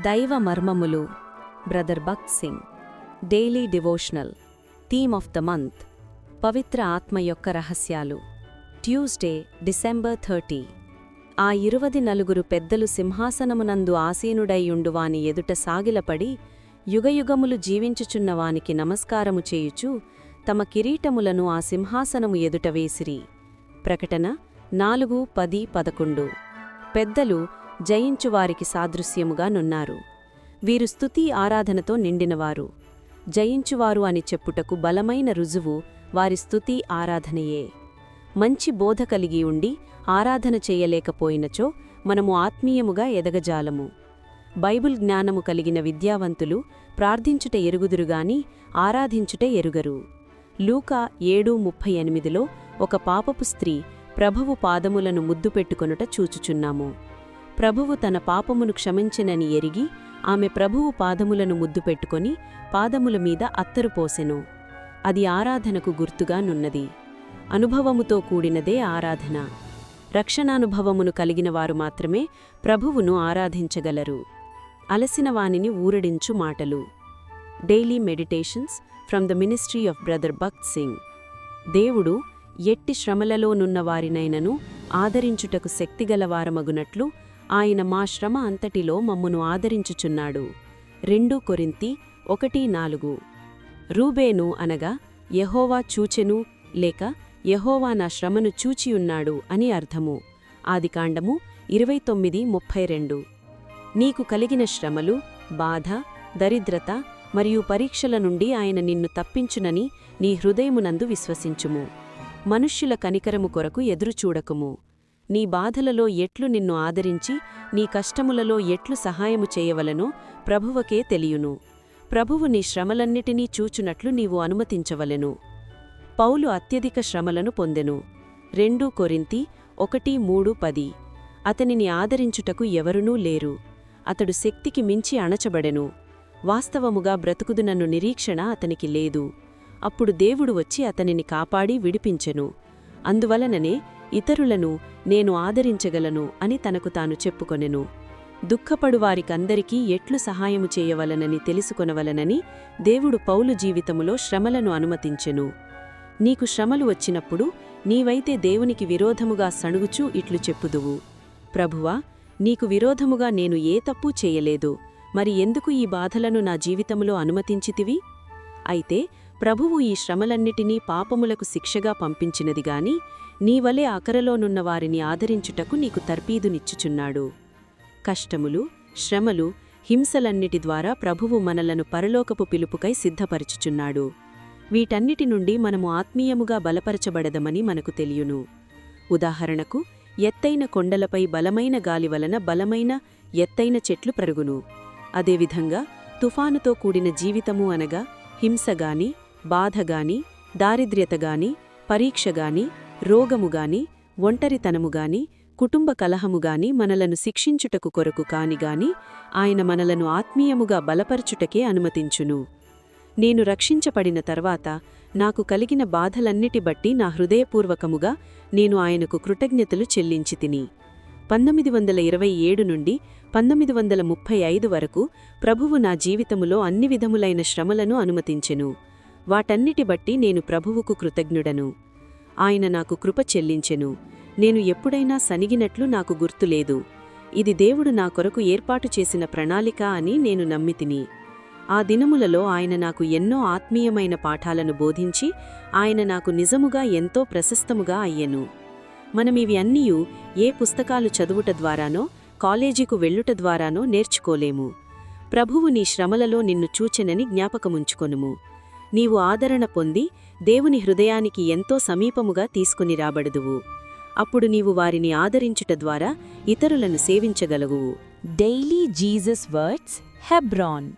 దైవ మర్మములు brother Bakht Singh. Daily devotional. Theme of the month పవిత్ర ఆత్మ యొక్క రహస్యాలు. Tuesday, December 30. ఆ 24 పెద్దలు సింహాసనమునందు ఆసీనుడైయుండు వాని ఎదుట సాగిలపడి యుగయుగములు జీవించుచున్నవానికి నమస్కారము చేయుచు తమ కిరీటములను ఆ సింహాసనము ఎదుట వేసిరి. ప్రకటన 4:10-11. పెద్దలు జయించువారికి సాదృశ్యముగా నున్నారు. వీరు స్తుతి ఆరాధనతో నిండినవారు. జయించువారు అని చెప్పుటకు బలమైన రుజువు వారి స్తుతి ఆరాధనయే. మంచి బోధ కలిగి ఉండి ఆరాధన చేయలేకపోయినచో మనము ఆత్మీయముగా ఎదగజాలము. బైబిల్ జ్ఞానము కలిగిన విద్యావంతులు ప్రార్థించుట ఎరుగుదురుగాని ఆరాధించుట ఎరుగరు. లూకా 7:38లో ఒక పాపపు స్త్రీ ప్రభువు పాదములను ముద్దు పెట్టుకొనుట చూచుచున్నాము. ప్రభువు తన పాపమును క్షమించెనని ఎరిగి ఆమె ప్రభువు పాదములను ముద్దు పెట్టుకొని పాదముల మీద అత్తరు పోసెను. అది ఆరాధనకు గుర్తుగా నున్నది. అనుభవముతో కూడినదే ఆరాధన. రక్షణానుభవమును కలిగినవారు మాత్రమే ప్రభువును ఆరాధించగలరు. అలసిన వానిని ఊరడించు మాటలు. Daily meditations from the ministry of brother Bakht Singh. దేవుడు ఎట్టి శ్రమలలోనున్న వారినైనను ఆదరించుటకు శక్తిగలవారమగునట్లు ఆయన మా శ్రమ అంతటిలో మమ్మును ఆదరించుచున్నాడు. 2 కొరింథీ 1:4. రూబేను అనగా యెహోవా చూచెను లేక యెహోవా నా శ్రమను చూచియున్నాడు అని అర్థము. ఆదికాండము 29:32. నీకు కలిగిన శ్రమలు, బాధ, దరిద్రత మరియు పరీక్షల నుండి ఆయన నిన్ను తప్పించునని నీ హృదయమునందు విశ్వసించుము. మనుష్యుల కనికరము కొరకు ఎదురుచూడకుము. నీ బాధలలో ఎట్లు నిన్ను ఆదరించి నీ కష్టములలో ఎట్లు సహాయము చేయవలనో ప్రభువకే తెలియును. ప్రభువు నీ శ్రమలన్నిటినీ చూచునట్లు నీవు అనుమతించవలెను. పౌలు అత్యధిక శ్రమలను పొందెను. 2 కొరింథీ 1:3-10. అతనిని ఆదరించుటకు ఎవరునూ లేరు. అతడు శక్తికి మించి అణచబడెను. వాస్తవముగా బ్రతుకుదునన్ను నిరీక్షణ అతనికి లేదు. అప్పుడు దేవుడు వచ్చి అతనిని కాపాడి విడిపించెను. అందువలననే ఇతరులను నేను ఆదరించగలను అని తనకు తాను చెప్పుకొనెను. దుఃఖపడువారికందరికీ ఎట్లు సహాయము చేయవలనని తెలుసుకొనవలనని దేవుడు పౌలు జీవితములో శ్రమలను అనుమతించెను. నీకు శ్రమలు వచ్చినప్పుడు నీవైతే దేవునికి విరోధముగా సణుగుచూ ఇట్లు చెప్పుదువు: ప్రభువా, నీకు విరోధముగా నేను ఏ తప్పూ చేయలేదు, మరి ఎందుకు ఈ బాధలను నా జీవితములో అనుమతించితివి? అయితే ప్రభువు ఈ శ్రమలన్నిటినీ పాపములకు శిక్షగా పంపించినదిగాని నీవలే అకరలోనున్న వారిని ఆదరించుటకు నీకు తర్పీదునిచ్చుచున్నాడు. కష్టములు, శ్రమలు, హింసలన్నిటి ద్వారా ప్రభువు మనలను పరలోకపు పిలుపుకై సిద్ధపరచుచున్నాడు. వీటన్నిటి నుండి మనము ఆత్మీయముగా బలపరచబడదమని మనకు తెలియును. ఉదాహరణకు, ఎత్తైన కొండలపై బలమైన గాలి వలన బలమైన ఎత్తైన చెట్లు పెరుగును. అదేవిధంగా తుఫానుతో కూడిన జీవితము అనగా హింసగాని, బాధగాని, దారిద్ర్యతగాని, పరీక్షగాని, రోగముగాని, ఒంటరితనముగాని, కుటుంబ కలహముగాని మనలను శిక్షించుటకు కొరకు కానిగాని ఆయన మనలను ఆత్మీయముగా బలపరచుటకే అనుమతించును. నేను రక్షించబడిన తర్వాత నాకు కలిగిన బాధలన్నిటి బట్టి నా హృదయపూర్వకముగా నేను ఆయనకు కృతజ్ఞతలు చెల్లించితిని. 1927 నుండి 1935 వరకు ప్రభువు నా జీవితములో అన్ని విధములైన శ్రమలను అనుమతించెను. వాటన్నిటి బట్టి నేను ప్రభువుకు కృతజ్ఞుడను. ఆయన నాకు కృప చెల్లించెను. నేను ఎప్పుడైనా సనిగినట్లు నాకు గుర్తులేదు. ఇది దేవుడు నా కొరకు ఏర్పాటు చేసిన ప్రణాళిక అని నేను నమ్మితిని. ఆ దినములలో ఆయన నాకు ఎన్నో ఆత్మీయమైన పాఠాలను బోధించి ఆయన నాకు నిజముగా ఎంతో ప్రశస్తముగా అయ్యెను. మనమివి అన్నీయూ ఏ పుస్తకాలు చదువుట ద్వారానో కాలేజీకు వెళ్ళుట ద్వారానో నేర్చుకోలేము. ప్రభువు నీ శ్రమలలో నిన్ను చూచెనని జ్ఞాపకముంచుకొనుము. నీవు ఆదరణ పొంది దేవుని హృదయానికి ఎంతో సమీపముగా తీసుకుని రాబడుదువు. అప్పుడు నీవు వారిని ఆదరించుట ద్వారా ఇతరులను సేవించగలవు. Daily Jesus words, హెబ్రాన్.